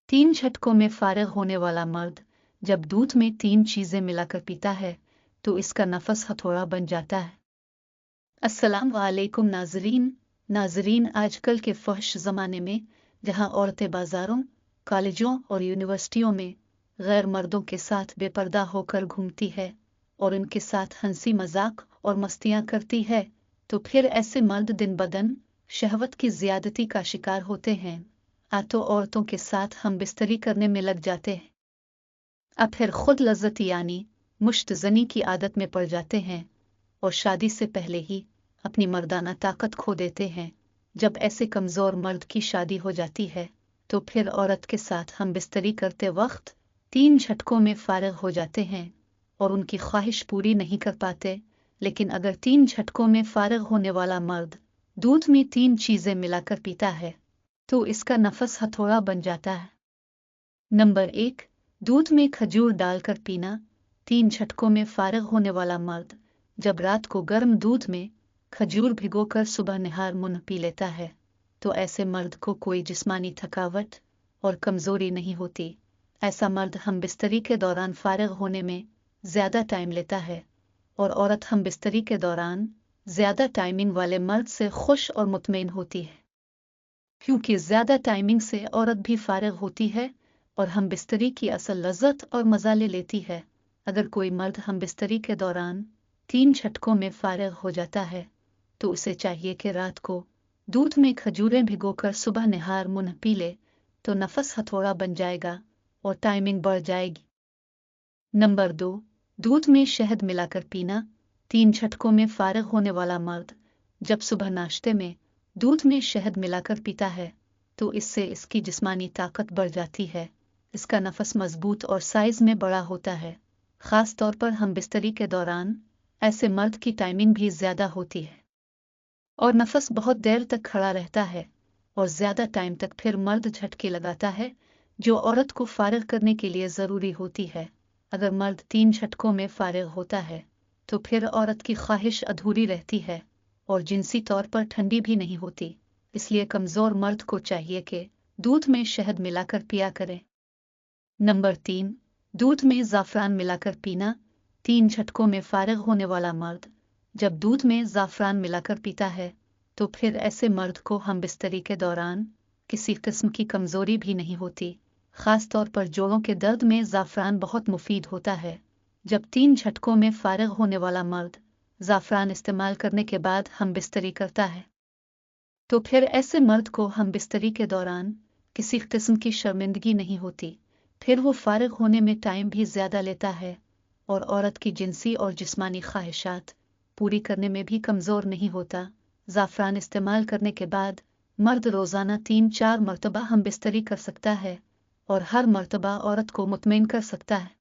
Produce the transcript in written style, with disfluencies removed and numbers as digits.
3 झटकों में फारिग होने वाला मर्द जब दूध में 3 चीजें मिलाकर पीता है तो इसका नफस हथौड़ा बन जाता है। अस्सलाम वालेकुम नाजरीन, आजकल के फहश ज़माने में जहां औरतें बाजारों, कॉलेजों और यूनिवर्सिटियों में गैर मर्दों के साथ बेपर्दा होकर घूमती है और उनके साथ हंसी मजाक और मस्तियां करती है, तो फिर ऐसे मर्द दिन बदन शहवत की ज्यादती का शिकार होते हैं। तो औरतों के साथ हम बिस्तरी करने में लग जाते हैं, अब फिर खुद लज्जत यानी मुश्तजनी की आदत में पड़ जाते हैं और शादी से पहले ही अपनी मर्दाना ताकत खो देते हैं। जब ऐसे कमजोर मर्द की शादी हो जाती है तो फिर औरत के साथ हम बिस्तरी करते वक्त 3 झटकों में फारिग हो जाते हैं और उनकी ख्वाहिश पूरी नहीं कर पाते। लेकिन अगर 3 झटकों में फारिग होने वाला मर्द दूध में 3 चीजें मिलाकर पीता है तो इसका नफस हथौड़ा बन जाता है। नंबर 1, दूध में खजूर डालकर पीना। 3 झटकों में फारिग होने वाला मर्द जब रात को गर्म दूध में खजूर भिगोकर सुबह निहार मुंह पी लेता है तो ऐसे मर्द को कोई जिस्मानी थकावट और कमजोरी नहीं होती। ऐसा मर्द हम बिस्तरी के दौरान फारिग होने में ज्यादा टाइम लेता है और औरत हम बिस्तरी के दौरान ज्यादा टाइमिंग वाले मर्द से खुश और मुतमईन होती है, क्योंकि ज्यादा टाइमिंग से औरत भी फारिग होती है और हम बिस्तरी की असल लज्जत और मजा ले लेती है। अगर कोई मर्द हम बिस्तरी के दौरान 3 झटकों में फारिग हो जाता है तो उसे चाहिए कि रात को दूध में खजूरें भिगोकर सुबह निहार मुंह पी ले तो नफस हथौड़ा बन जाएगा और टाइमिंग बढ़ जाएगी। नंबर 2, दूध में शहद मिलाकर पीना। 3 झटकों में फारिग होने वाला मर्द जब सुबह नाश्ते में दूध में शहद मिलाकर पीता है तो इससे इसकी जिस्मानी ताकत बढ़ जाती है, इसका नफस मजबूत और साइज में बड़ा होता है। खास तौर पर हम बिस्तरी के दौरान ऐसे मर्द की टाइमिंग भी ज्यादा होती है और नफस बहुत देर तक खड़ा रहता है और ज्यादा टाइम तक फिर मर्द झटके लगाता है जो औरत को फारिग करने के लिए जरूरी होती है। अगर मर्द 3 झटकों में फारिग होता है तो फिर औरत की ख्वाहिश अधूरी रहती है और जिनसी तौर पर ठंडी भी नहीं होती। इसलिए कमजोर मर्द को चाहिए कि दूध में शहद मिलाकर पिया करें। नंबर 3, दूध में ज़ाफ़रान मिलाकर पीना। 3 झटकों में फारिग होने वाला मर्द जब दूध में ज़ाफ़रान मिलाकर पीता है तो फिर ऐसे मर्द को हम बिस्तरी के दौरान किसी किस्म की कमजोरी भी नहीं होती। खास तौर पर जोड़ों के दर्द में ज़ाफ़रान बहुत मुफीद होता है। जब 3 झटकों में फारिग होने वाला मर्द ज़ाफ़रान इस्तेमाल करने के बाद हम बिस्तरी करता है तो फिर ऐसे मर्द को हम बिस्तरी के दौरान किसी किस्म की शर्मिंदगी नहीं होती। फिर वो फारिग होने में टाइम भी ज्यादा लेता है और औरत की जिनसी और जिस्मानी ख्वाहिशात पूरी करने में भी कमजोर नहीं होता। ज़ाफ़रान इस्तेमाल करने के बाद मर्द रोजाना 3-4 मरतबा हम बिस्तरी कर सकता है और हर मरतबा औरत को मुतमईन कर सकता है।